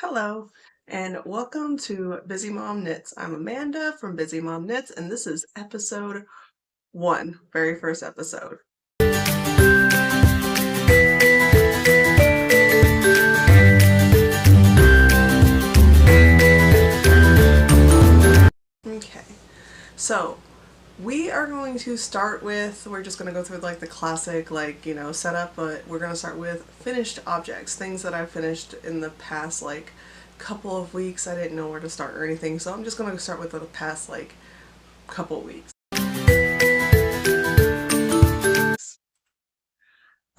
Hello, and welcome to Busy Mom Knits. I'm Amanda from Busy Mom Knits, and this is episode one, very first episode. Okay, so we are going to start with, we're just going to go through like the classic, setup, but we're going to start with finished objects, things that I've finished in the past, couple of weeks. I didn't know where to start or anything, so I'm just going to start with the past, couple of weeks.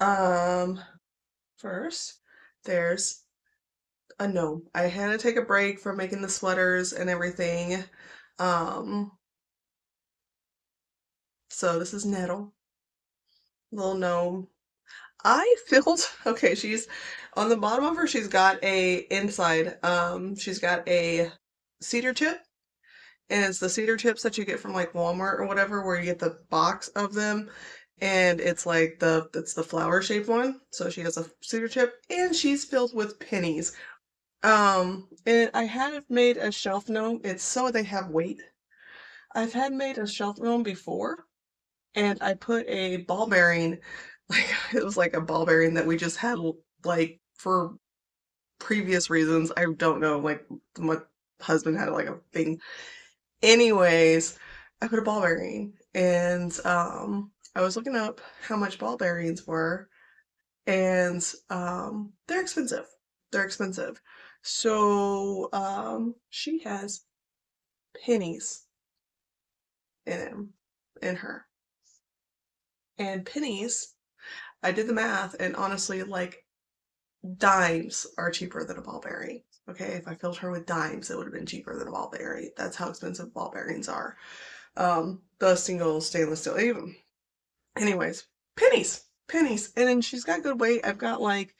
Um, First, there's a gnome. I had to take a break from making the sweaters and everything. Um, so this is Nettle, little gnome. I filled, okay, she's on the bottom of her, she's got she's got a cedar tip, and it's the cedar tips that you get from like Walmart or whatever, where you get the box of them, and it's the flower shaped one. So she has a cedar tip, and she's filled with pennies. And I had made a shelf gnome. It's so they have weight. I've had made a shelf gnome before, and I put a ball bearing, like it was like a ball bearing that we just had like for previous reasons. I don't know, like my husband had like a thing. Anyways, I put a ball bearing, and I was looking up how much ball bearings were, and they're expensive. They're expensive. So she has pennies in him, in her. And pennies, I did the math, and honestly, like dimes are cheaper than a ball bearing. Okay, if I filled her with dimes, it would have been cheaper than a ball bearing. That's how expensive ball bearings are. The single stainless steel. Even, anyways, pennies, and then she's got good weight. I've got like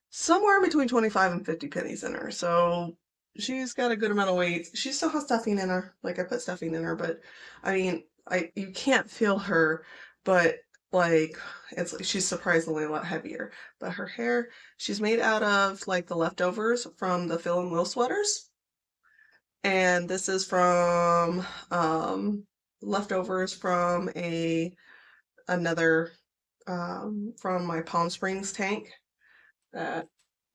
somewhere between 25 and 50 pennies in her, so she's got a good amount of weight. She still has stuffing in her. Like I put stuffing in her, but I mean, I you can't feel her, but like she's surprisingly a lot heavier. But her hair, she's made out of like the leftovers from the Phil and Will sweaters. And this is from leftovers from a another from my Palm Springs tank that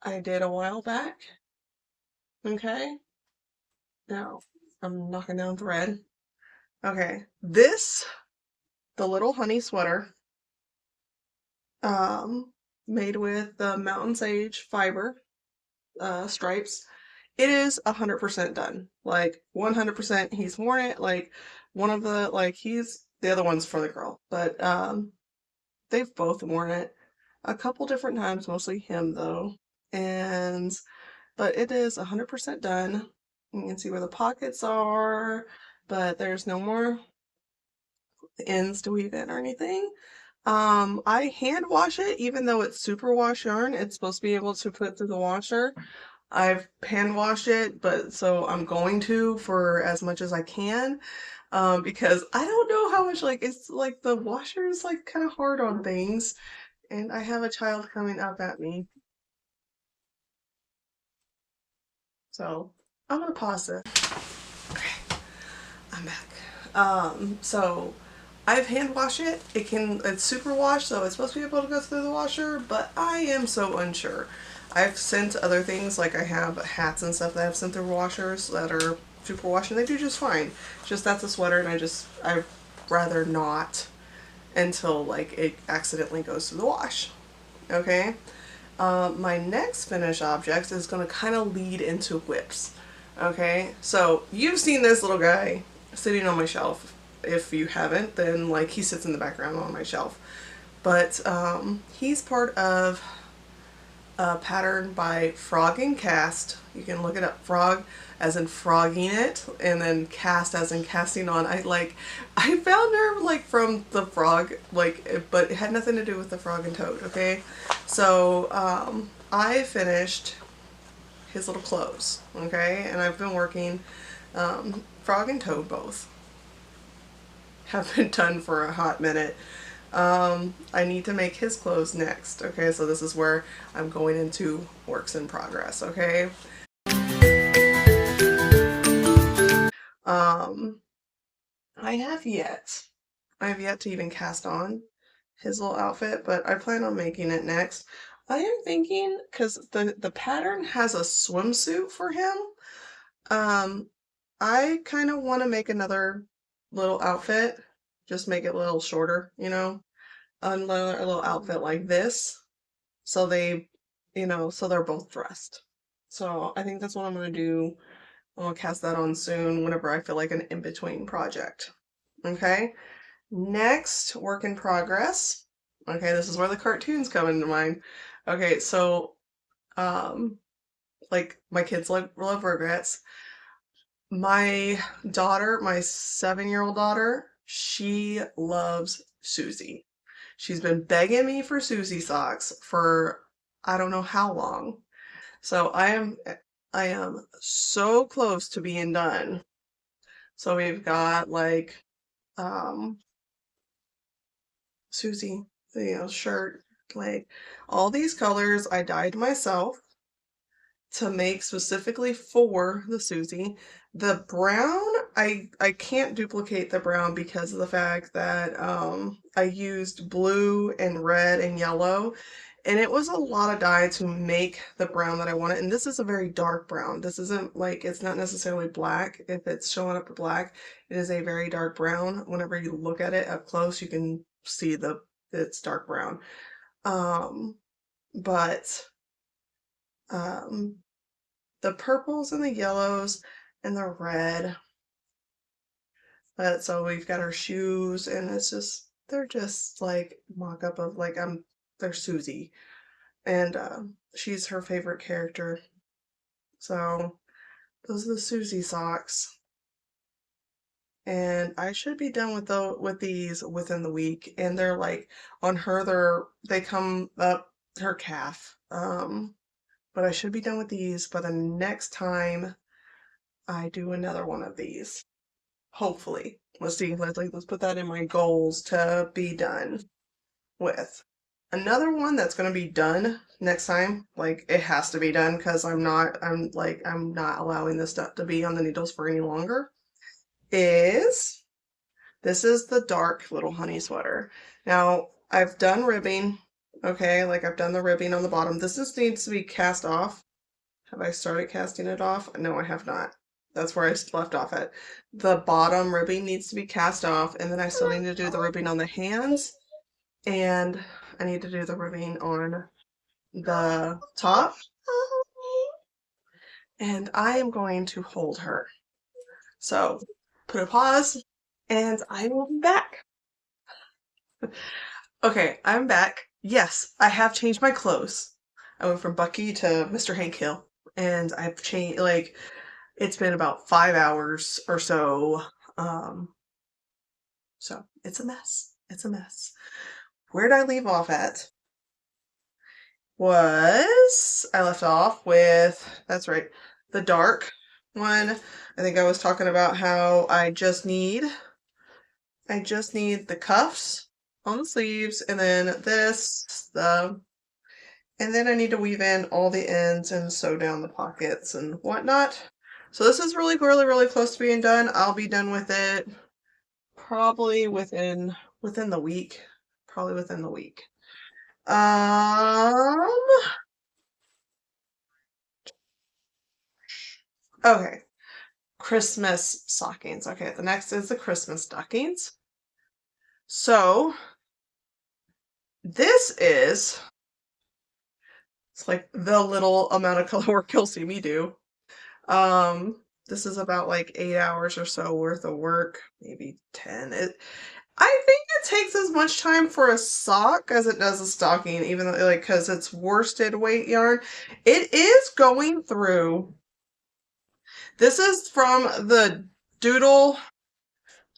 I did a while back. Okay, now I'm knocking down thread. Okay, the little honey sweater, um, made with the Mountain Sage fiber stripes. It is 100% done. Like 100%. He's worn it. Like one of the he's the other one's for the girl, but they've both worn it a couple different times, mostly him though. And but it is 100% done. You can see where the pockets are, but there's no more ends to weave in or anything. I hand wash it, even though it's super wash yarn. It's supposed to be able to put through the washer. I've hand washed it, but so I'm going to for as much as I can, because I don't know how much it's like the washer is like kind of hard on things, and I have a child coming up at me, so I'm gonna pause this. Okay, I'm back. So I've hand washed it. It's super wash, so it's supposed to be able to go through the washer, but I am so unsure. I've sent other things, like I have hats and stuff that I've sent through washers that are super wash, and they do just fine. Just that's a sweater, and I'd rather not until like it accidentally goes through the wash. Okay. My next finished object is going to kind of lead into whips. Okay, so you've seen this little guy sitting on my shelf. If you haven't, then like he sits in the background on my shelf. But he's part of a pattern by Frog and Cast. You can look it up. Frog as in frogging it, and then cast as in casting on. I found her like from the frog, but it had nothing to do with the frog and toad. Okay, so I finished his little clothes. Okay, and I've been working frog and toad both have been done for a hot minute. I need to make his clothes next. Okay, so this is where I'm going into works in progress. Okay. Um, I have yet. I have yet to even cast on his little outfit, but I plan on making it next. I am thinking because the pattern has a swimsuit for him. Um, I kind of want to make another little outfit, just make it a little shorter, another a little outfit like this, so so they're both dressed. So I think that's what I'm gonna do. I'll cast that on soon whenever I feel like an in-between project. Okay. Next, work in progress. Okay, this is where the cartoons come into mind. Okay, so like my kids love Rugrats. My daughter, my 7-year-old daughter, she loves Susie. She's been begging me for Susie socks for I don't know how long. So I am so close to being done. So we've got like um Susie, shirt, like all these colors I dyed myself to make specifically for the Susie. The brown, I can't duplicate the brown because of the fact that I used blue and red and yellow, and it was a lot of dye to make the brown that I wanted. And this is a very dark brown. This isn't like, it's not necessarily black. If it's showing up black, it is a very dark brown. Whenever you look at it up close, you can see it's dark brown. But um the purples and the yellows and the red. But so we've got our shoes, and they're just like mock up of like they're Susie, and she's her favorite character. So those are the Susie socks, and I should be done with these within the week. And they're like on her, they come up her calf. But I should be done with these by the next time I do another one of these. Hopefully. Let's see, let's put that in my goals to be done with. Another one that's gonna be done next time, like it has to be done because I'm not allowing this stuff to be on the needles for any longer, is this is the dark little honey sweater. Now, I've done ribbing, okay, like I've done the ribbing on the bottom. This just needs to be cast off. Have I started casting it off? No, I have not. That's where I left off at. The bottom ribbing needs to be cast off, and then I still need to do the ribbing on the hands, and I need to do the ribbing on the top. And I am going to hold her. So, put a pause, and I will be back. Okay, I'm back. Yes, I have changed my clothes. I went from Bucky to Mr. Hank Hill, and I've changed, like, it's been about 5 hours or so. Um, so it's a mess. It's a mess. Where did I leave off at? I left off with, that's right, the dark one. I think I was talking about how I just need the cuffs on the sleeves, and then and then I need to weave in all the ends and sew down the pockets and whatnot. So this is really, really, really close to being done. I'll be done with it probably within the week. Probably within the week. Um, okay. Christmas stockings. Okay, the next is the Christmas stockings. So this is it's like the little amount of color work you'll see me do. This is about like 8 hours or so worth of work, maybe 10. I think it takes as much time for a sock as it does a stocking, even though like because it's worsted weight yarn. It is going through. This is from the Doodle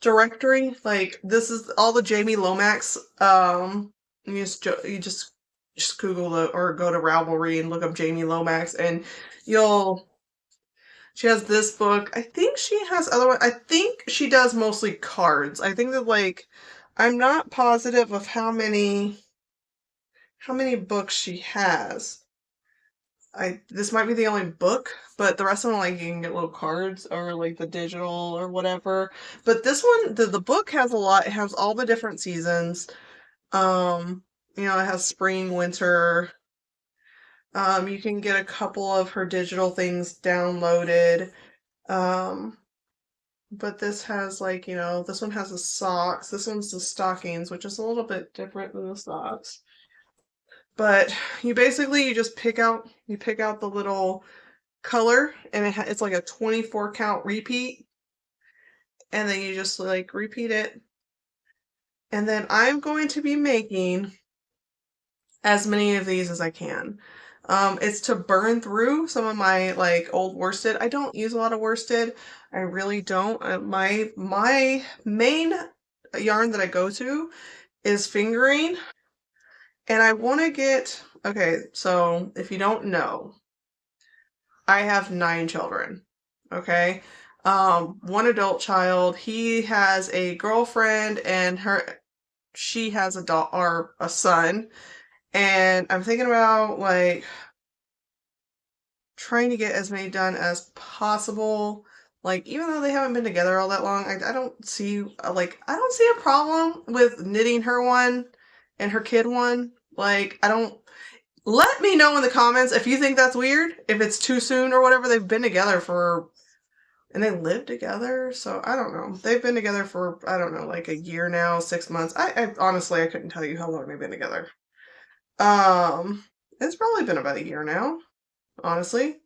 directory. Like this is all the Jamie Lomax. You just Google it or go to Ravelry and look up Jamie Lomax, and you'll. She has this book. I think she has other one. I think she does mostly cards. I think that like I'm not positive of how many books she has. this might be the only book, but the rest of them, like, you can get little cards or like the digital or whatever. But this one, the book has a lot. It has all the different seasons. Um, you know, it has spring, winter. You can get a couple of her digital things downloaded. Um, but this has, like, you know, this one has the socks. This one's the stockings, which is a little bit different than the socks. But you basically, you pick out the little color, and it's like a 24 count repeat, and then you just like repeat it. And then I'm going to be making as many of these as I can. It's to burn through some of my like old worsted. I don't use a lot of worsted. I really don't. My main yarn that I go to is fingering, and I want to get, okay, so if you don't know, I have 9 children. Okay. One adult child. He has a girlfriend, and she has a daughter or a son. And I'm thinking about like trying to get as many done as possible. Like, even though they haven't been together all that long, I don't see I don't see a problem with knitting her one and her kid one. Like, I don't. Let me know in the comments if you think that's weird, if it's too soon or whatever. They've been together for, and they live together, so I don't know. They've been together for, I don't know, like a year now, 6 months. I honestly, I couldn't tell you how long they've been together. Um, it's probably been about a year now, honestly.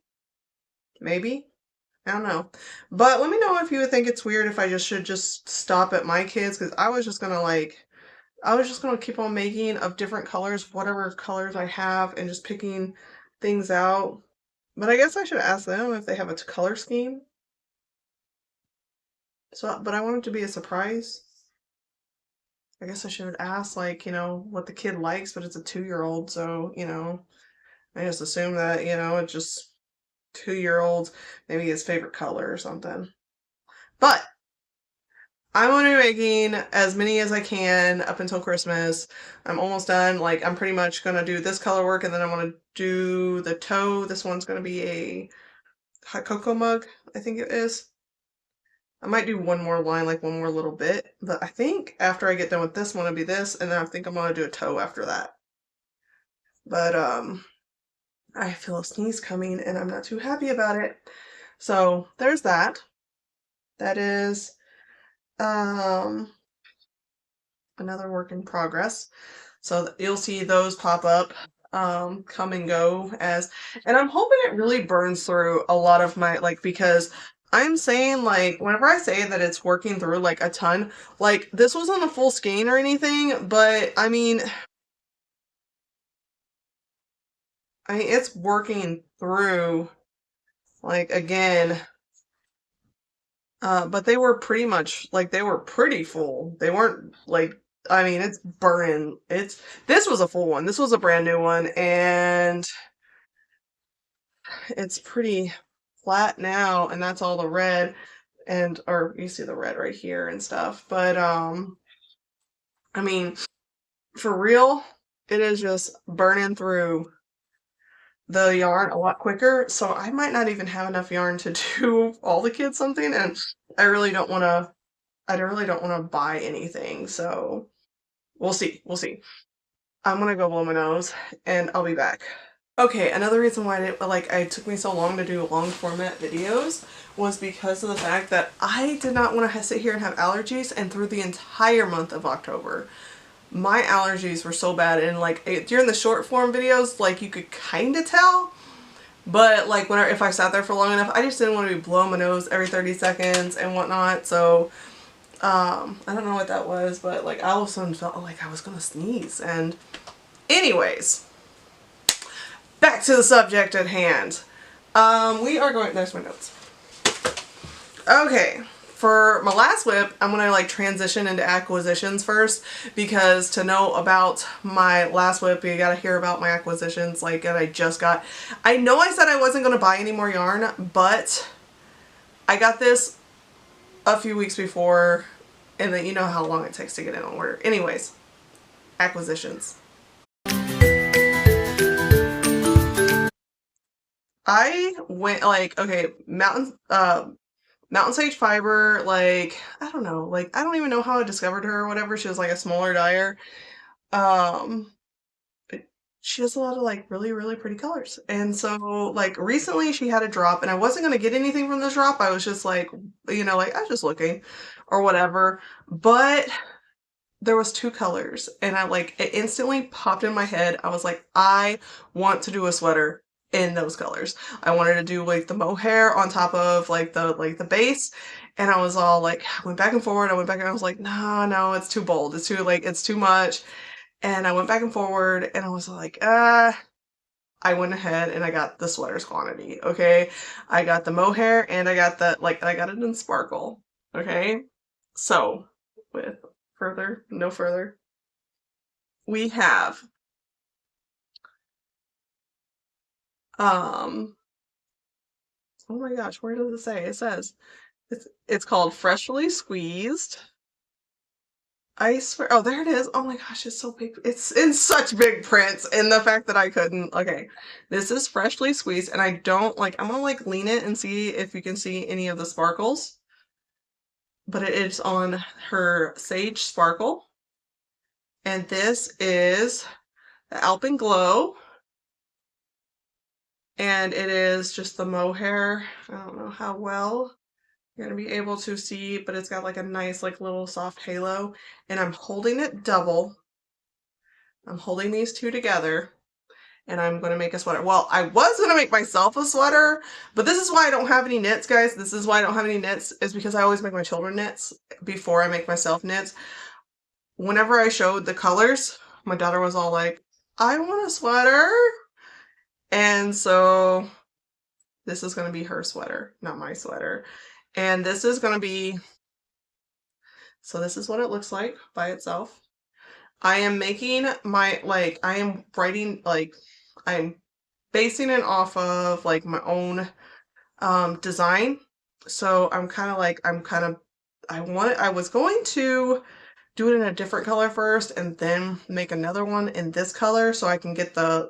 Maybe. I don't know. But let me know if you would think it's weird if I should just stop at my kids, because I was just gonna keep on making of different colors, whatever colors I have, and just picking things out. But I guess I should ask them if they have a color scheme. So, but I want it to be a surprise. I guess I should ask, like, you know, what the kid likes, but it's a 2-year-old, so, you know, I just assume that, you know, it's just 2-year-old, maybe his favorite color or something. But I'm going to be making as many as I can up until Christmas. I'm almost done. Like, I'm pretty much going to do this color work, and then I want to do the toe. This one's going to be a hot cocoa mug, I think it is. I might do one more line, like one more little bit, but I think after I get done with this one, it'll be this, and then I think I'm gonna do a toe after that. But I feel a sneeze coming, and I'm not too happy about it. So there's that. That is another work in progress. So you'll see those pop up, come and go and I'm hoping it really burns through a lot of my, like, because I'm saying, like, whenever I say that it's working through like a ton, like, this wasn't a full skein or anything, but I mean it's working through, like, again. But they were pretty much, like, they were pretty full. They weren't like, I mean, it's burning. This was a full one. This was a brand new one, and it's pretty flat now, and that's all the red, and or you see the red right here and stuff. But I mean, for real, it is just burning through the yarn a lot quicker, so I might not even have enough yarn to do all the kids something, and I really don't want to I really don't want to buy anything, so we'll see. We'll see. I'm gonna go blow my nose, and I'll be back. Okay, another reason why it took me so long to do long format videos was because of the fact that I did not want to sit here and have allergies, and through the entire month of October, my allergies were so bad, and like during the short form videos, like, you could kind of tell, but like if I sat there for long enough, I just didn't want to be blowing my nose every 30 seconds and whatnot, so I don't know what that was, but like I all of a sudden felt like I was gonna sneeze. And anyways, back to the subject at hand. We are going, there's my notes. Okay, for my last whip, I'm gonna like transition into acquisitions first, because to know about my last whip, you gotta hear about my acquisitions, like, that I just got. I know I said I wasn't gonna buy any more yarn, but I got this a few weeks before, and then you know how long it takes to get in on order. Anyways, acquisitions. I went like, okay, Mountain Sage Fiber, like, I don't know, like, I don't even know how I discovered her or whatever. She was like a smaller dyer. Um, she has a lot of like really, really pretty colors. And so like recently she had a drop and I wasn't gonna get anything from this drop. I was just like, like I was just looking or whatever. But there was two colors and I like it instantly popped in my head. I was like, I want to do a sweater in those colors. I wanted to do like the mohair on top of like the base. And I was all like, I went back and forward. I went back and I was like, no, no, it's too bold. It's too much. And I went back and forward and I was like, I went ahead and I got the sweaters quantity. Okay. I got the mohair and I got it in sparkle. Okay. So with no further, we have, um, oh my gosh, where does it say? It says it's called Freshly Squeezed. I swear, oh, there it is. Oh my gosh, it's so big. It's in such big print. And the fact that I couldn't, okay, this is Freshly Squeezed. And I don't like, I'm gonna like lean it and see if you can see any of the sparkles. But it is on her Sage Sparkle. And this is the Alpenglow. And it is just the mohair. I don't know how well you're gonna be able to see, but it's got like a nice like little soft halo. And I'm holding it double. I'm holding these two together and I'm going to make a sweater. Well, I was going to make myself a sweater, but this is why I don't have any knits, guys. This is why I don't have any knits, is because I always make my children knits before I make myself knits. Whenever I showed the colors, my daughter was all like, I want a sweater. And so this is going to be her sweater, not my sweater. And this is going to be, so this is what it looks like by itself. I am making I am writing, I'm basing it off of like my own design. So I was going to do it in a different color first and then make another one in this color so I can get the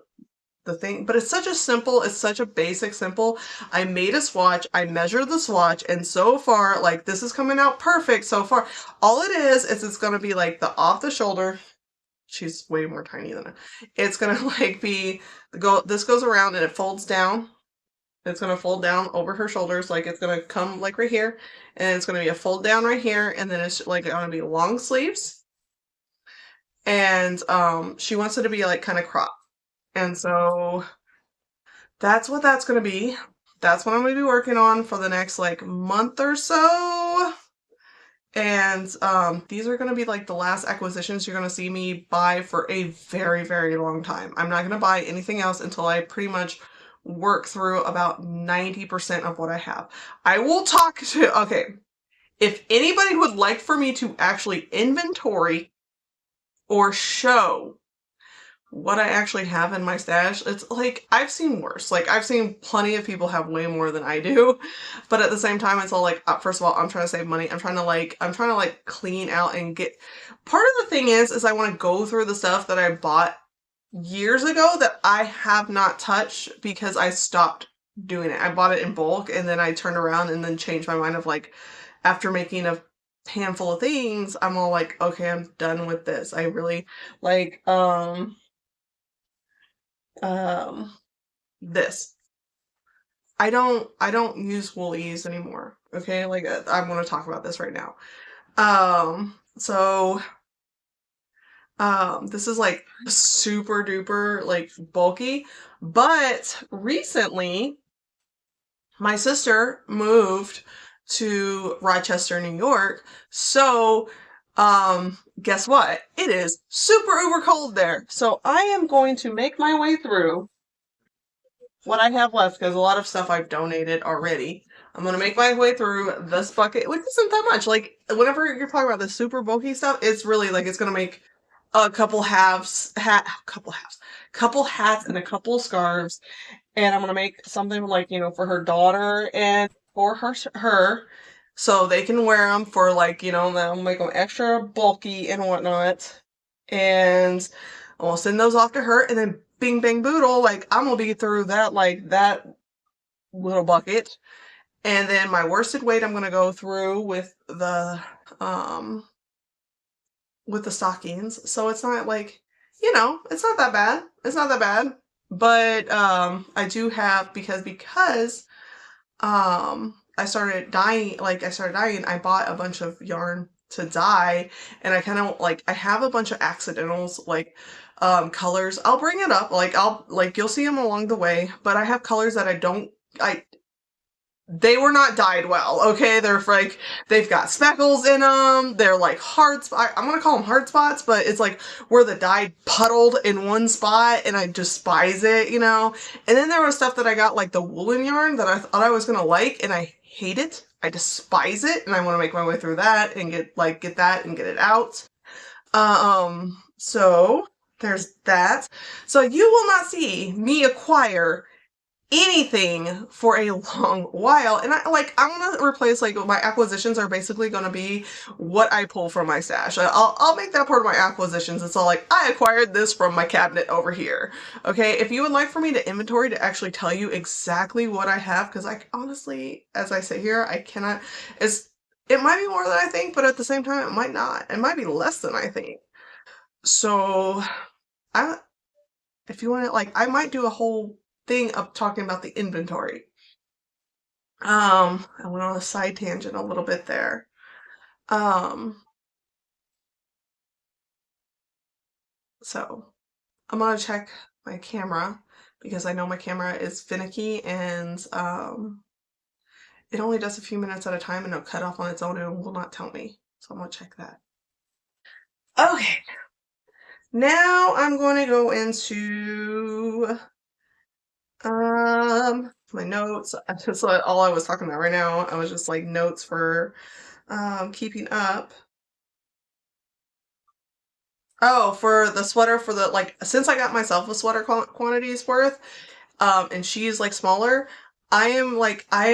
thing, but it's such a basic simple. I made a swatch, I measured the swatch, and so far, like, this is coming out perfect so far. All it is it's gonna be like the off the shoulder. She's way more tiny than it's gonna like be this goes around and it folds down. It's gonna fold down over her shoulders, like it's gonna come like right here, and it's gonna be a fold down right here, and then it's like gonna be long sleeves. And she wants it to be like kind of cropped. And so that's what that's gonna be. That's what I'm gonna be working on for the next like month or so. And these are going to be like the last acquisitions you're going to see me buy for a very, very long time. I'm not going to buy anything else until I pretty much work through about 90% of what I have. I will talk to, okay, if anybody would like for me to actually inventory or show what I actually have in my stash, it's like I've seen worse. Like I've seen plenty of people have way more than I do, but at the same time, it's all like, first of all, I'm trying to save money. I'm trying to like clean out and get. Part of the thing is I want to go through the stuff that I bought years ago that I have not touched because I stopped doing it. I bought it in bulk and then I turned around and then changed my mind of like, after making a handful of things, I'm all like, okay, I'm done with this. I really like, um, this. I don't use Woolies anymore. Okay, like I want to talk about this right now. So this is like super duper like bulky, but recently my sister moved to Rochester, New York. So guess what? It is super uber cold there. So I am going to make my way through what I have left, because a lot of stuff I've donated already. I'm gonna make my way through this bucket, which isn't that much. Like whenever you're talking about the super bulky stuff, it's really like it's gonna make a couple hats and a couple scarves, and I'm gonna make something like for her daughter and for her, so they can wear them for like they'll make them extra bulky and whatnot, and I'll send those off to her, and then bing bang boodle, like I'm gonna be through that like that little bucket. And then my worsted weight I'm gonna go through um with the stockings. So it's not like, it's not that bad. It's not that bad. But I do have because I started dyeing, I bought a bunch of yarn to dye, and I kind of like, I have a bunch of accidentals, like colors. I'll bring it up, like you'll see them along the way, but I have colors that I they were not dyed well, okay? They're like, they've got speckles in them. They're like I'm gonna call them hard spots, but it's like where the dye puddled in one spot, and I despise it. And then there was stuff that I got, like the woolen yarn, that I thought I was gonna like, and I hate it. I despise it, and I want to make my way through that and get that and get it out. So there's that. So you will not see me acquire anything for a long while, and I want to replace, like, my acquisitions are basically going to be what I pull from my stash. I'll make that part of my acquisitions. It's all like, I acquired this from my cabinet over here. Okay, if you would like for me to inventory, to actually tell you exactly what I have, because I honestly, as I sit here, I cannot. It might be more than I think, but at the same time, it might not. It might be less than I think. So I if you want to, like, I might do a whole thing of talking about the inventory. I went on a side tangent a little bit there. Um, so I'm gonna check my camera, because I know my camera is finicky, and it only does a few minutes at a time, and it'll cut off on its own and will not tell me. So I'm gonna check that. Okay. Now I'm going to go into my notes. That's all I was talking about right now. I was just like, notes for keeping up. Oh, for the sweater, for the, like, since I got myself a sweater quantities worth, and she's like smaller, I am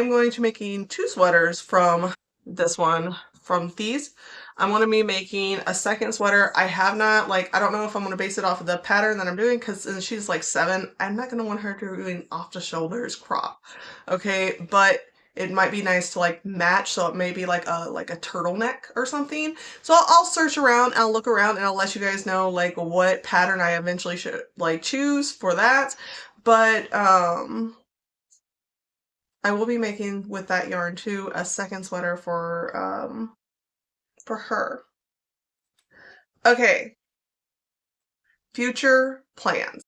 going to making 2 sweaters from this one, from these. I'm going to be making a second sweater. I have not, like, I don't know if I'm going to base it off of the pattern that I'm doing, because since she's like 7, I'm not going to want her to doing off the shoulders crop. Okay, but it might be nice to, like, match, so it may be like a turtleneck or something. So I'll search around, I'll look around, and I'll let you guys know, like, what pattern I eventually should, like, choose for that. But I will be making, with that yarn too, a second sweater for her. Okay, future plans.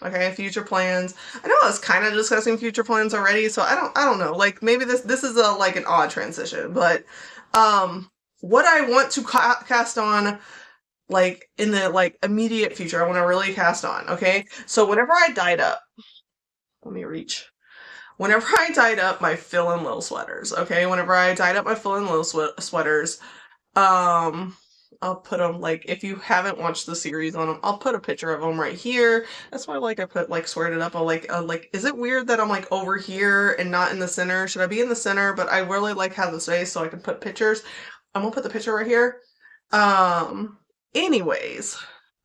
Okay, future plans. I know I was kind of discussing future plans already, so I don't know. Like, maybe this is a, like, an odd transition, but what I want to cast on, like, in the, like, immediate future, I want to really cast on. Okay, so whenever I dyed up, let me reach. Whenever I dyed up my Fill and Lil sweaters, okay, whenever I dyed up my Fill and Lil sweaters, um, I'll put them, like, if you haven't watched the series on them, I'll put a picture of them right here. That's why, like, I put, like, sorted up. I'll, like, is it weird that I'm, like, over here and not in the center? Should I be in the center? But I really like how the space, so I can put pictures. I'm gonna put the picture right here. Anyways,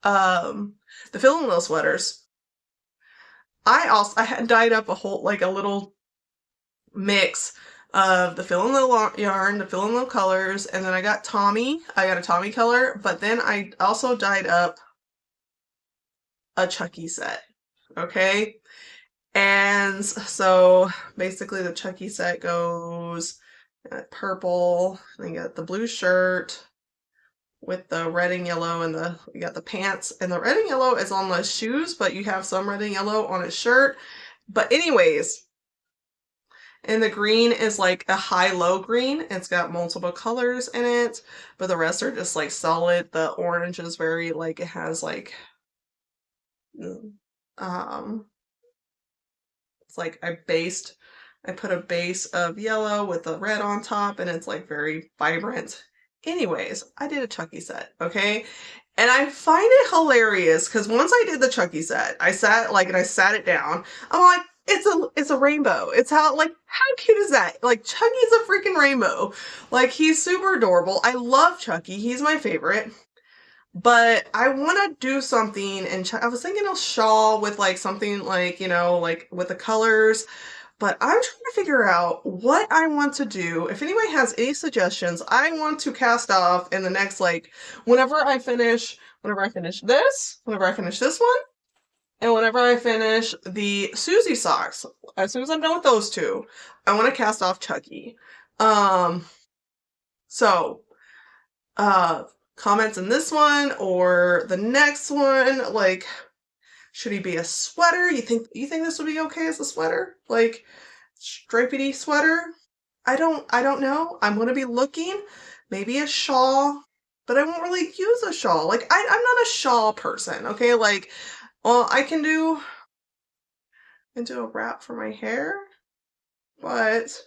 the Fill and Lil sweaters, I had dyed up a whole, like, a little mix of the Fill and Lil yarn, the Fill and Lil colors, and then I got a Tommy color, but then I also dyed up a Chucky set, okay? And so basically the Chucky set goes purple, and you got the blue shirt with the red and yellow, and you got the pants, and the red and yellow is on the shoes, but you have some red and yellow on his shirt. But anyways, and the green is like a high-low green. It's got multiple colors in it, but the rest are just like solid. The orange is very, like, it has like, um, it's like I put a base of yellow with the red on top, and it's like very vibrant. Anyways, I did a Chucky set, okay? And I find it hilarious, because once I did the Chucky set, I sat it down. I'm like, it's a rainbow. It's how cute is that? Like, Chucky's a freaking rainbow. Like, he's super adorable. I love Chucky. He's my favorite. But I want to do something, and I was thinking a shawl with like something like, like with the colors, but I'm trying to figure out what I want to do. If anybody has any suggestions, I want to cast off in the next, like, whenever I finish this, whenever I finish this one, and whenever I finish the Susie socks. As soon as I'm done with those two, I want to cast off Chucky. Um, so uh comments in this one or the next one, like, should he be a sweater? You think this would be okay as a sweater, like stripedy sweater? I don't know. I'm gonna be looking, maybe a shawl, but I won't really use a shawl. Like, I'm not a shawl person, okay? Like, well, I can do a wrap for my hair, but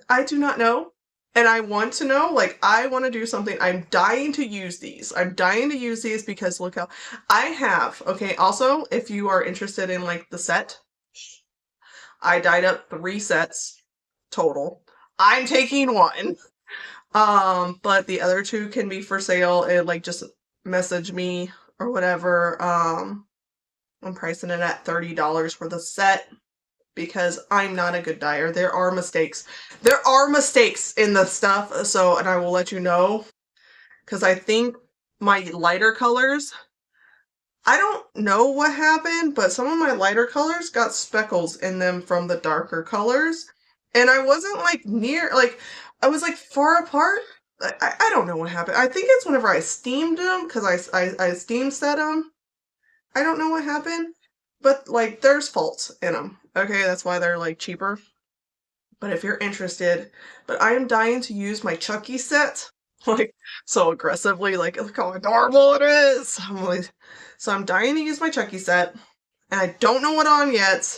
I do not know. And I want to know, like, I want to do something. I'm dying to use these. I'm dying to use these because look how I have. Okay, also, if you are interested in like the set, I dyed up 3 sets total. I'm taking one. But the other two can be for sale. And like just message me or whatever. I'm pricing it at $30 for the set because I'm not a good dyer. There are mistakes. There are mistakes in the stuff, so, and I will let you know, because I think my lighter colors, I don't know what happened, but some of my lighter colors got speckles in them from the darker colors, and I wasn't like near, like, I was like far apart. I don't know what happened. I think it's whenever I steamed them, because I steam set them. I don't know what happened, but like there's faults in them. Okay, that's why they're like cheaper. But if you're interested, but I am dying to use my Chucky set like so aggressively. Like, look how adorable it is. So I'm dying to use my Chucky set, and I don't know what on yet.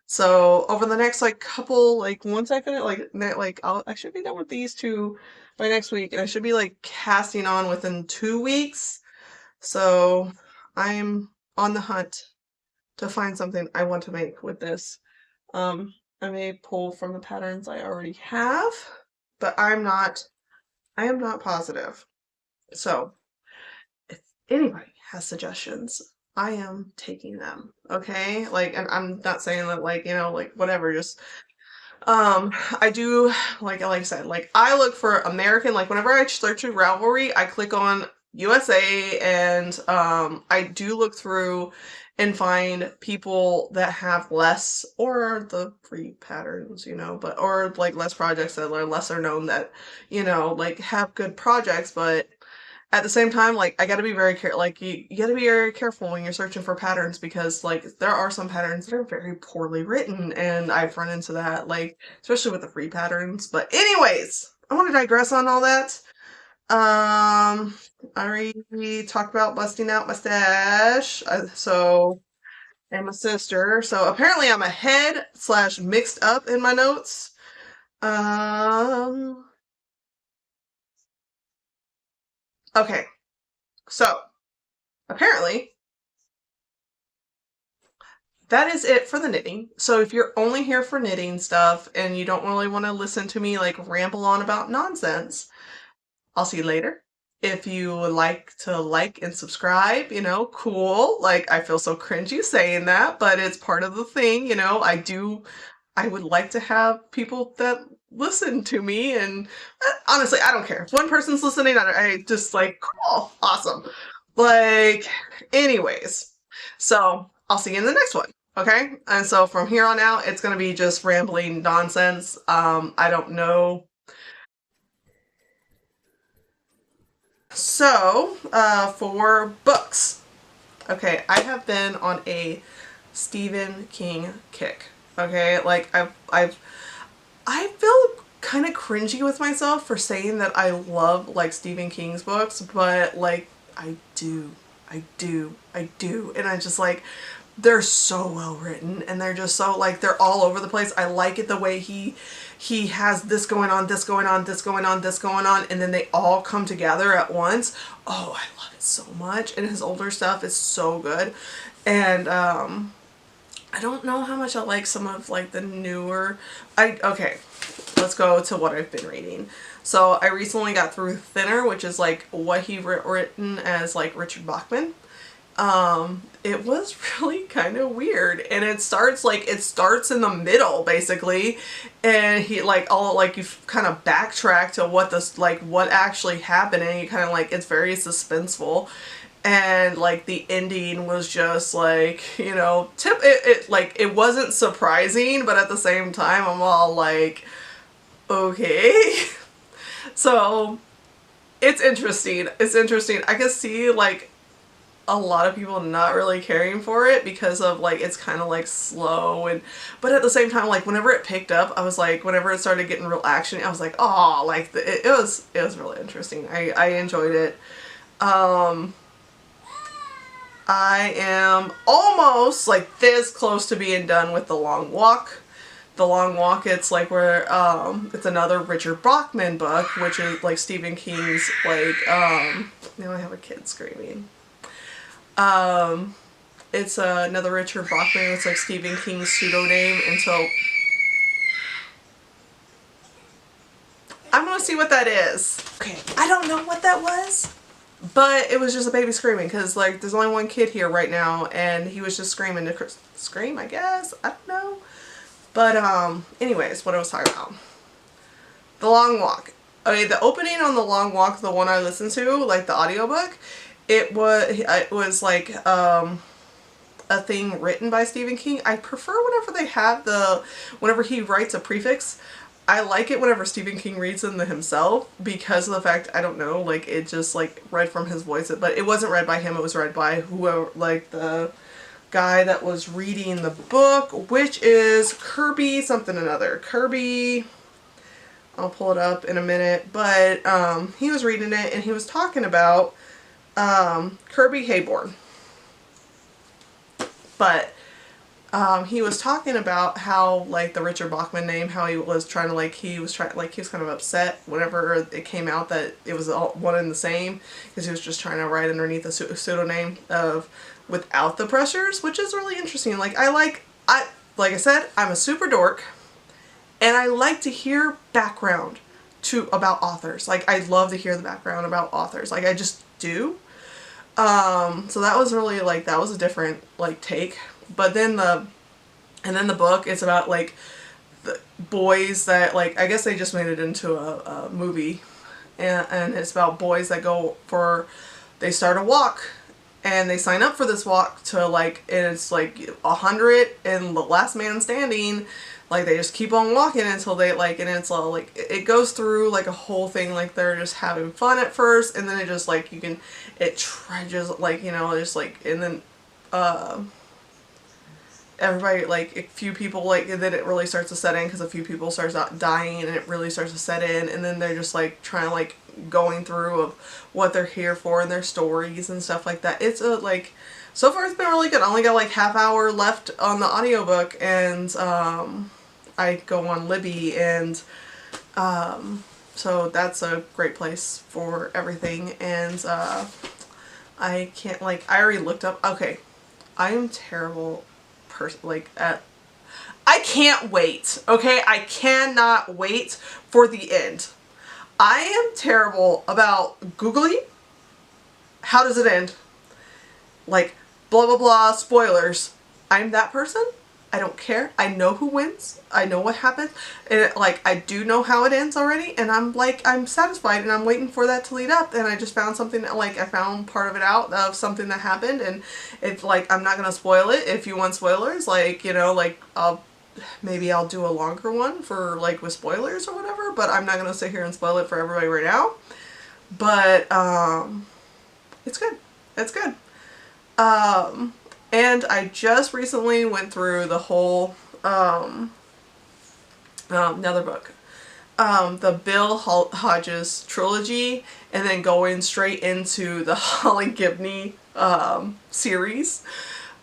So over the next like couple, like once I finish, I should be done with these two by next week, and I should be like casting on within 2 weeks. So I'm on the hunt to find something I want to make with this. Um, I may pull from the patterns I already have, but I am not positive. So if anybody has suggestions, I am taking them. Okay? Like, and I'm not saying that like, like whatever, just I do, like I said, like I look for American, like whenever I search a Ravelry, I click on USA, and I do look through and find people that have less or the free patterns, but or like less projects that are lesser known that, like have good projects, but at the same time, like I gotta be very careful. Like you gotta be very careful when you're searching for patterns, because like there are some patterns that are very poorly written, and I've run into that, like especially with the free patterns. But anyways, I want to digress on all that. I already talked about busting out my stash. And my sister. So apparently I'm ahead slash mixed up in my notes. Um, okay. So apparently that is it for the knitting. So if you're only here for knitting stuff and you don't really want to listen to me like ramble on about nonsense, I'll see you later. If you would like to like and subscribe, cool. Like I feel so cringy saying that, but it's part of the thing, I would like to have people that listen to me, and honestly, I don't care. If one person's listening, I just like, cool, awesome. Like, anyways, so I'll see you in the next one. Okay. And so from here on out, it's going to be just rambling nonsense. I don't know. So, for books, okay, I have been on a Stephen King kick. Okay, like I feel kind of cringy with myself for saying that I love like Stephen King's books, but like I do, and I just like they're so well written, and they're just so like they're all over the place. I like it the way he has this going on, this going on, this going on, this going on, and then they all come together at once. Oh, I love it so much, and his older stuff is so good, and I don't know how much I like some of like the newer, okay, let's go to what I've been reading. So I recently got through Thinner, which is like what he written as like Richard Bachman. It was really kind of weird, and it starts in the middle basically, and he like all like you kind of backtrack to what this like what actually happened, and you kind of like it's very suspenseful, and like the ending was just like, you know, like it wasn't surprising, but at the same time I'm all like, okay. So it's interesting. It's interesting. I can see like a lot of people not really caring for it because of like it's kind of like slow, and but at the same time like whenever it picked up, I was like, whenever it started getting real action, I was like, oh, like it was really interesting. I enjoyed it. I am almost like this close to being done with The Long Walk. The Long Walk, it's like where it's another Richard Bachman book, which is like Stephen King's like now I have a kid screaming. It's another Richard Bachman. It's like Stephen King's pseudonym, and so I'm gonna see what that is. Okay, I don't know what that was, but it was just a baby screaming because like there's only one kid here right now, and he was just screaming to scream, I guess. I don't know. But anyways, what I was talking about. The Long Walk. Okay, the opening on The Long Walk, the one I listened to, like the audiobook, it was like a thing written by Stephen King. I prefer whenever they have whenever he writes a prefix. I like it whenever Stephen King reads them himself because of the fact, I don't know, like it just like read from his voice, but it wasn't read by him, it was read by whoever, like the guy that was reading the book, which is Kirby something another. Kirby, I'll pull it up in a minute, but he was reading it and he was talking about Kirby Hayborn. But he was talking about how like the Richard Bachman name, how he was trying to like he was kind of upset whenever it came out that it was all one and the same, because he was just trying to write underneath a pseudonym of without the pressures, which is really interesting. Like like I said, I'm a super dork, and I like to hear background about authors. Like I love to hear the background about authors. Like I just do. So that was really like that was a different like take. But then the book is about like the boys that like I guess they just made it into a movie, and it's about boys that they start a walk, and they sign up for this walk to like, and it's like 100 and the last man standing, like they just keep on walking until they like, and it's all like it goes through like a whole thing, like they're just having fun at first, and then it just like it trudges like, you know, just like, and then everybody, like a few people, like, and then it really starts to set in because a few people starts dying, and it really starts to set in, and then they're just like trying to like going through of what they're here for and their stories and stuff like that. It's like so far it's been really good. I only got like half hour left on the audiobook, and I go on Libby, and so that's a great place for everything. And I can't, like, I already looked up, okay, I am terrible like I can't wait, okay? I cannot wait for the end. I am terrible about Googling how does it end, like blah blah blah spoilers. I'm that person. I don't care. I know who wins. I know what happens. And like I do know how it ends already, and I'm like I'm satisfied, and I'm waiting for that to lead up. And I just found something that, like, I found part of it out of something that happened, and it's like I'm not gonna spoil it. If you want spoilers, like, you know, like maybe I'll do a longer one for like with spoilers or whatever, but I'm not gonna sit here and spoil it for everybody right now. But it's good. It's good. And I just recently went through the whole another book, the Bill Hodges trilogy, and then going straight into the Holly Gibney series.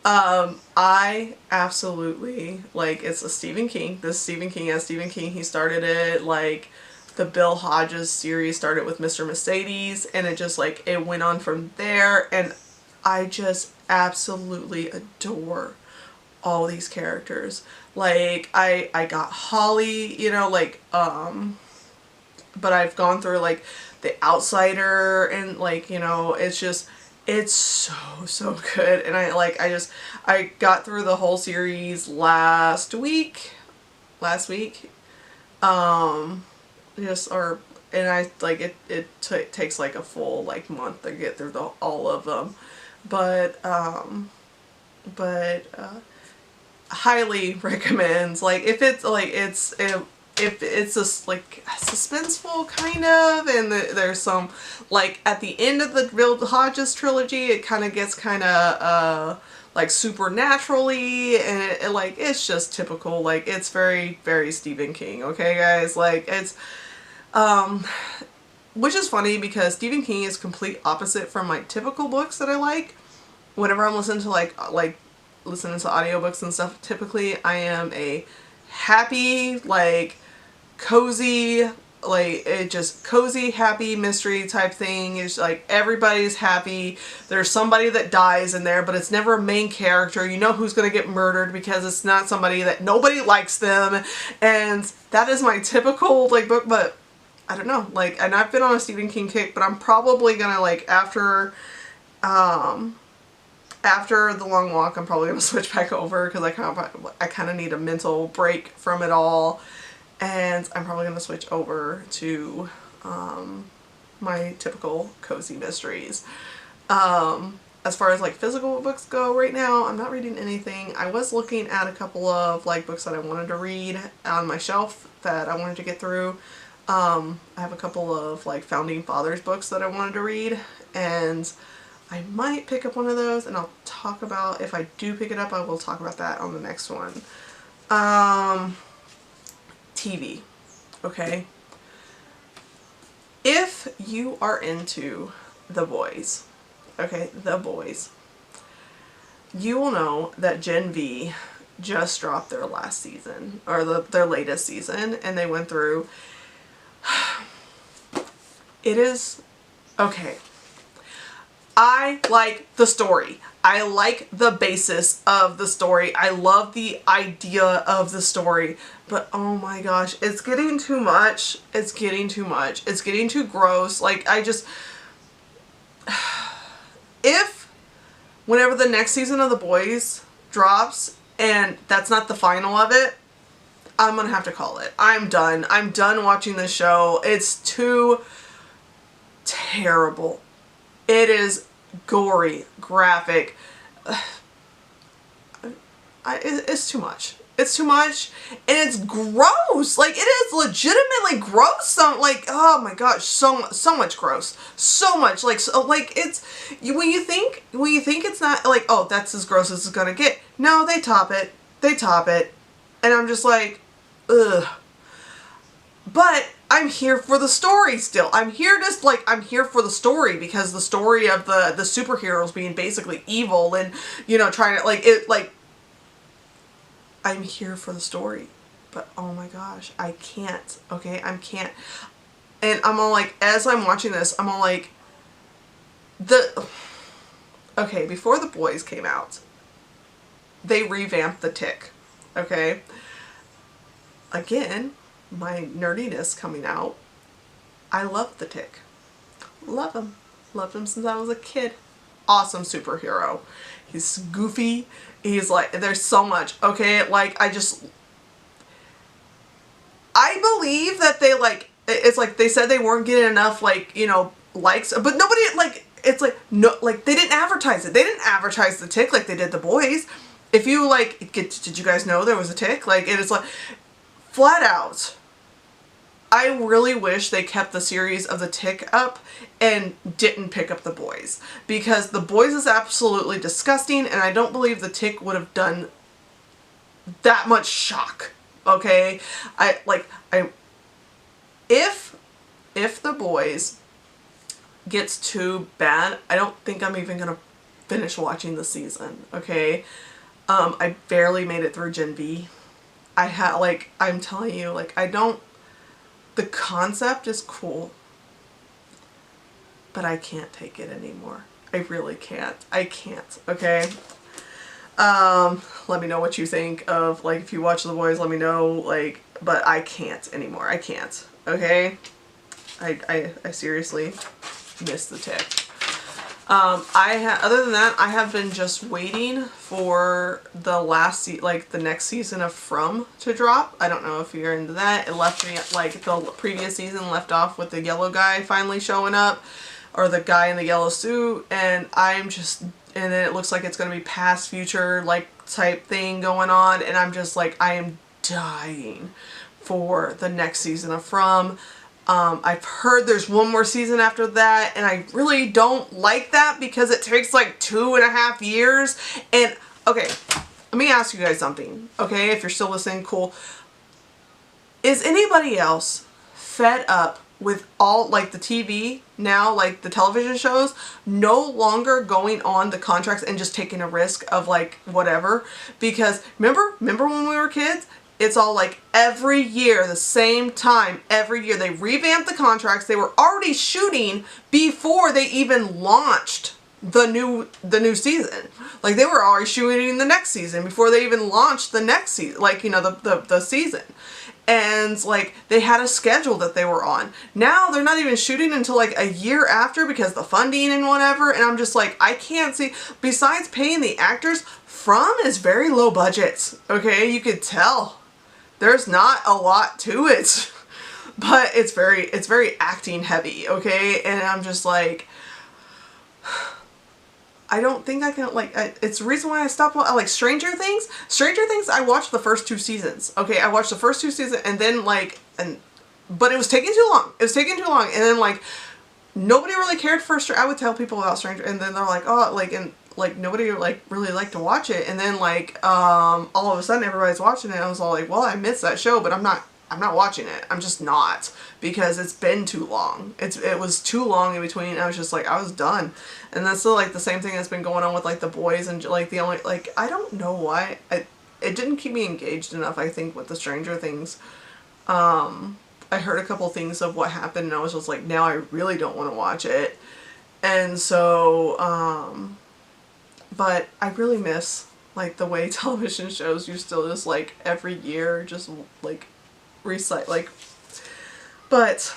I absolutely, like, it's a Stephen King. This Stephen King, as Stephen King, he started it, like, the Bill Hodges series started with Mr. Mercedes, and it just, like, it went on from there, and I just absolutely adore all these characters. Like I got Holly, you know, like but I've gone through like The Outsider, and like, you know, it's just, it's so good. And I got through the whole series last week. Just, or, and I like it takes like a full like month to get through all of them. But highly recommends, like, if it's like if it's just like suspenseful kind of, and there's some, like, at the end of the Real Hodges trilogy, it kind of gets kind of like supernaturally, and like, it's just typical, like, it's very Stephen King, okay guys, like, it's which is funny because Stephen King is complete opposite from my typical books that I like. Whenever I'm listening to like listening to audiobooks and stuff, typically I am a happy, like, cozy, like, it just cozy, happy mystery type thing. It's like everybody's happy. There's somebody that dies in there, but it's never a main character. You know who's gonna get murdered because it's not somebody that nobody likes them, and that is my typical like book. But I don't know, like, and I've been on a Stephen King kick, but I'm probably gonna, like, after The Long Walk, I'm probably gonna switch back over because I kind of need a mental break from it all, and I'm probably gonna switch over to my typical cozy mysteries. As far as like physical books go right now, I'm not reading anything. I was looking at a couple of like books that I wanted to read on my shelf that I wanted to get through. I have a couple of like Founding Fathers books that I wanted to read, and I might pick up one of those, and I'll talk about, if I do pick it up, I will talk about that on the next one. TV, okay? If you are into The Boys, okay, The Boys, you will know that Gen V just dropped their last season, or their latest season, and they went through, it is, okay, I like the story. I like the basis of the story. I love the idea of the story. But oh my gosh, it's getting too much. It's getting too much. It's getting too gross. Like, I just... If, whenever the next season of The Boys drops, and that's not the final of it, I'm gonna have to call it. I'm done. I'm done watching this show. It's too terrible. It is gory, graphic. It's too much. It's too much, and it's gross. Like, it is legitimately gross. Like, oh my gosh, so much gross. So much. Like, so, like, it's, when you think it's not, like, oh, that's as gross as it's gonna get. No, they top it. They top it. And I'm just like, ugh. But I'm here for the story still. I'm here just, like, I'm here for the story, because the story of the superheroes being basically evil and, you know, trying to, like, it, like, I'm here for the story. But oh my gosh, I can't, okay? I can't. And I'm all like, as I'm watching this, I'm all like, okay, before The Boys came out, they revamped The Tick, okay? Again, my nerdiness coming out. I love The Tick. Love him. Loved him since I was a kid. Awesome superhero. He's goofy. He's like, there's so much, okay? Like, I believe that they, like, it's like they said they weren't getting enough, like, you know, likes, but nobody, like, it's like, no, like, they didn't advertise it. They didn't advertise The Tick like they did The Boys. If you, like, did you guys know there was a Tick? Like, it is like, flat out, I really wish they kept the series of The Tick up and didn't pick up The Boys, because The Boys is absolutely disgusting, and I don't believe The Tick would have done that much shock, okay? If The Boys gets too bad, I don't think I'm even gonna finish watching the season, okay? I barely made it through Gen V. Like, I'm telling you, like, the concept is cool, but I can't take it anymore. I really can't. I can't, okay? Let me know what you think of, like, if you watch The Boys, let me know, like, but I can't anymore. I can't. Okay? I seriously miss the tick. Other than that, I have been just waiting for the the next season of From to drop. I don't know if you're into that. It left me, like, the previous season left off with the yellow guy finally showing up, or the guy in the yellow suit, and I'm just, and then it looks like it's going to be past, future, like, type thing going on, and I'm just like, I am dying for the next season of From. I've heard there's one more season after that, and I really don't like that because it takes like 2.5 years. And, okay, let me ask you guys something, okay? If you're still listening, cool. Is anybody else fed up with all, like, the TV now, like the television shows, no longer going on the contracts and just taking a risk of, like, whatever? Because remember when we were kids? It's all like every year, the same time, every year. They revamped the contracts. They were already shooting before they even launched the new season. Like, they were already shooting the next season before they even launched the next season, like, you know, the season. And, like, they had a schedule that they were on. Now they're not even shooting until like a year after because the funding and whatever. And I'm just like, I can't see, besides paying the actors, From is very low budget. Okay, you could tell. There's not a lot to it, but it's very acting heavy, okay? And I'm just like, I don't think I can, like, it's the reason why I stopped, like, Stranger Things. Stranger Things, I watched the first 2 seasons, okay? I watched the first 2 seasons, and then, like, but it was taking too long. It was taking too long, and then, like, nobody really cared for I would tell people about Stranger, and then they're like, oh, like, and, like, nobody, like, really liked to watch it, and then, like, all of a sudden everybody's watching it, and I was all like, well, I missed that show, but I'm not watching it. I'm just not, because it's been too long. It was too long in between. I was just like, I was done. And that's still, like, the same thing that's been going on with, like, The Boys, and, like, the only, like, I don't know why. It didn't keep me engaged enough, I think, with the Stranger Things. I heard a couple things of what happened, and I was just like, now I really don't want to watch it. And so, but I really miss, like, the way television shows used to just, like, every year just, like, recite, like, but,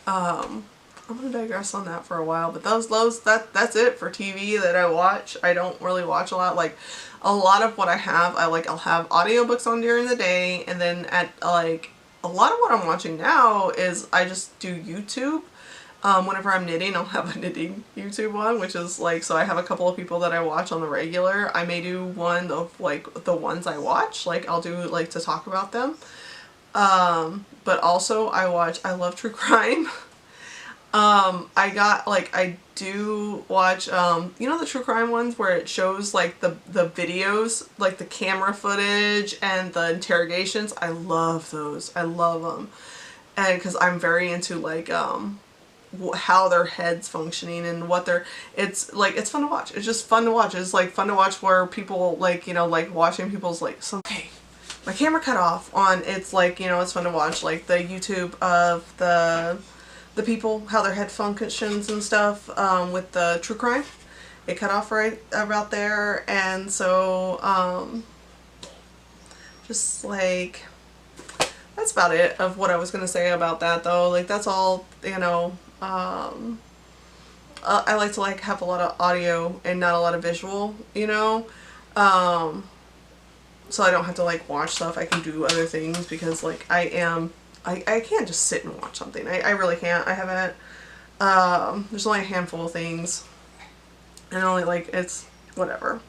I'm gonna digress on that for a while, but that's it for TV that I watch. I don't really watch a lot. Like, a lot of what I have, I'll have audiobooks on during the day, and then at, like, a lot of what I'm watching now is I just do YouTube. Whenever I'm knitting, I'll have a knitting YouTube one, which is, like, so I have a couple of people that I watch on the regular. I may do one of, like, the ones I watch, like, I'll do, like, to talk about them. But also I love true crime. I do watch, you know, the true crime ones where it shows, like, the videos, like, the camera footage and the interrogations. I love those. I love them. And because I'm very into, like, how their head's functioning and what they're, it's like, it's fun to watch. It's just fun to watch. It's like fun to watch where people, like, you know, like watching people's, like, hey, my camera cut off on, it's like, you know, it's fun to watch, like, the YouTube of the people, how their head functions and stuff, with the true crime. It cut off right about there, and so, just, like, that's about it of what I was gonna say about that, though. Like, that's all, you know. I like to, like, have a lot of audio and not a lot of visual, you know, so I don't have to, like, watch stuff. I can do other things because, like, I can't just sit and watch something. I really can't. I haven't, there's only a handful of things, and only, like, it's whatever.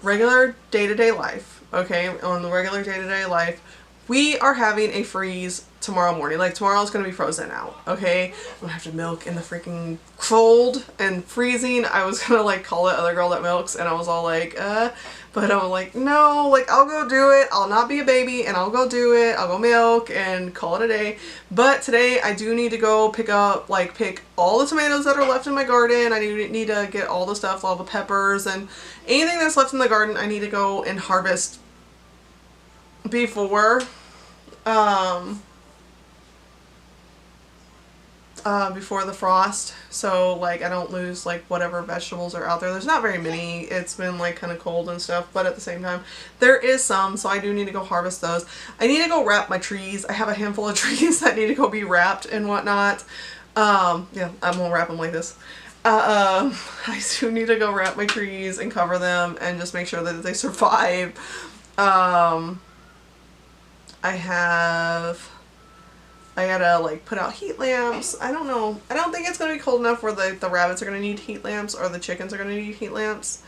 Regular day-to-day life, okay, on the regular day-to-day life, we are having a freeze tomorrow morning. Like, tomorrow's gonna be frozen out, okay? I'm gonna have to milk in the freaking cold and freezing. I was gonna, like, call that other girl that milks, and I was all like, but I was like, no, like, I'll go do it. I'll not be a baby, and I'll go do it. I'll go milk and call it a day. But today I do need to go pick all the tomatoes that are left in my garden. I need to get all the stuff, all the peppers, and anything that's left in the garden, I need to go and harvest before, before the frost, so like I don't lose like whatever vegetables are out there. There's not very many. It's been like kind of cold and stuff, but at the same time there is some, so I do need to go harvest those. I need to go wrap my trees. I have a handful of trees that need to go be wrapped and whatnot. Yeah, I won't wrap them like this. I do need to go wrap my trees and cover them and just make sure that they survive. I gotta like put out heat lamps. I don't know. I don't think it's gonna be cold enough where the rabbits are gonna need heat lamps or the chickens are gonna need heat lamps.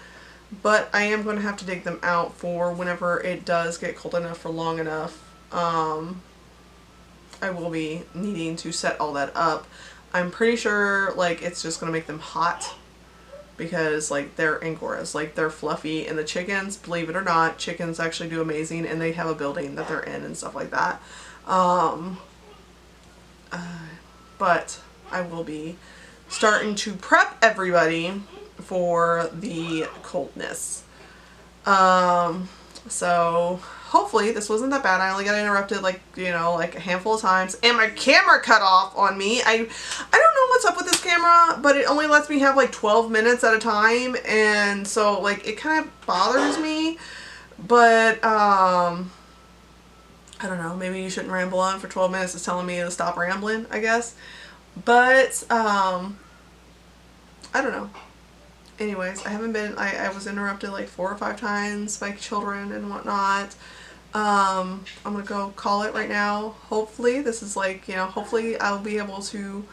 But I am gonna have to dig them out for whenever it does get cold enough for long enough. I will be needing to set all that up. I'm pretty sure like it's just gonna make them hot because like they're Angoras, like they're fluffy, and the chickens, believe it or not, chickens actually do amazing, and they have a building that they're in and stuff like that. But I will be starting to prep everybody for the coldness. So hopefully this wasn't that bad. I only got interrupted like, you know, like a handful of times, and my camera cut off on me. I don't know what's up with this camera, but it only lets me have like 12 minutes at a time, and so like it kind of bothers me. But I don't know, maybe you shouldn't ramble on for 12 minutes. It's telling me to stop rambling, I guess. But, I don't know. Anyways, I haven't been, I was interrupted like 4 or 5 times by children and whatnot. I'm gonna go call it right now. Hopefully, this is like, you know, hopefully I'll be able to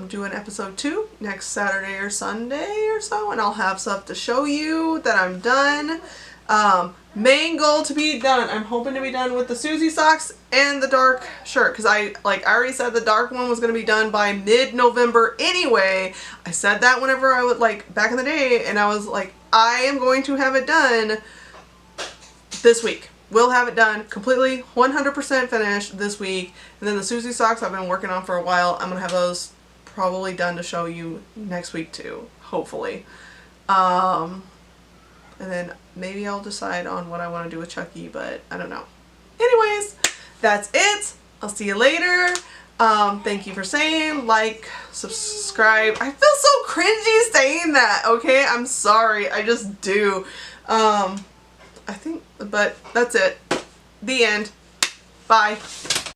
do an episode 2 next Saturday or Sunday or so, and I'll have stuff to show you that I'm done. Main goal to be done. I'm hoping to be done with the Susie socks and the dark shirt, because I already said the dark one was going to be done by mid-November anyway. I said that whenever I would, like, back in the day, and I was like, I am going to have it done this week. We'll have it done completely 100% finished this week. And then the Susie socks I've been working on for a while. I'm going to have those probably done to show you next week too, hopefully. And then maybe I'll decide on what I want to do with Chucky, but I don't know. Anyways, that's it. I'll see you later. Thank you for saying, like, subscribe. I feel so cringy saying that, okay? I'm sorry. I just do. I think, but that's it. The end. Bye.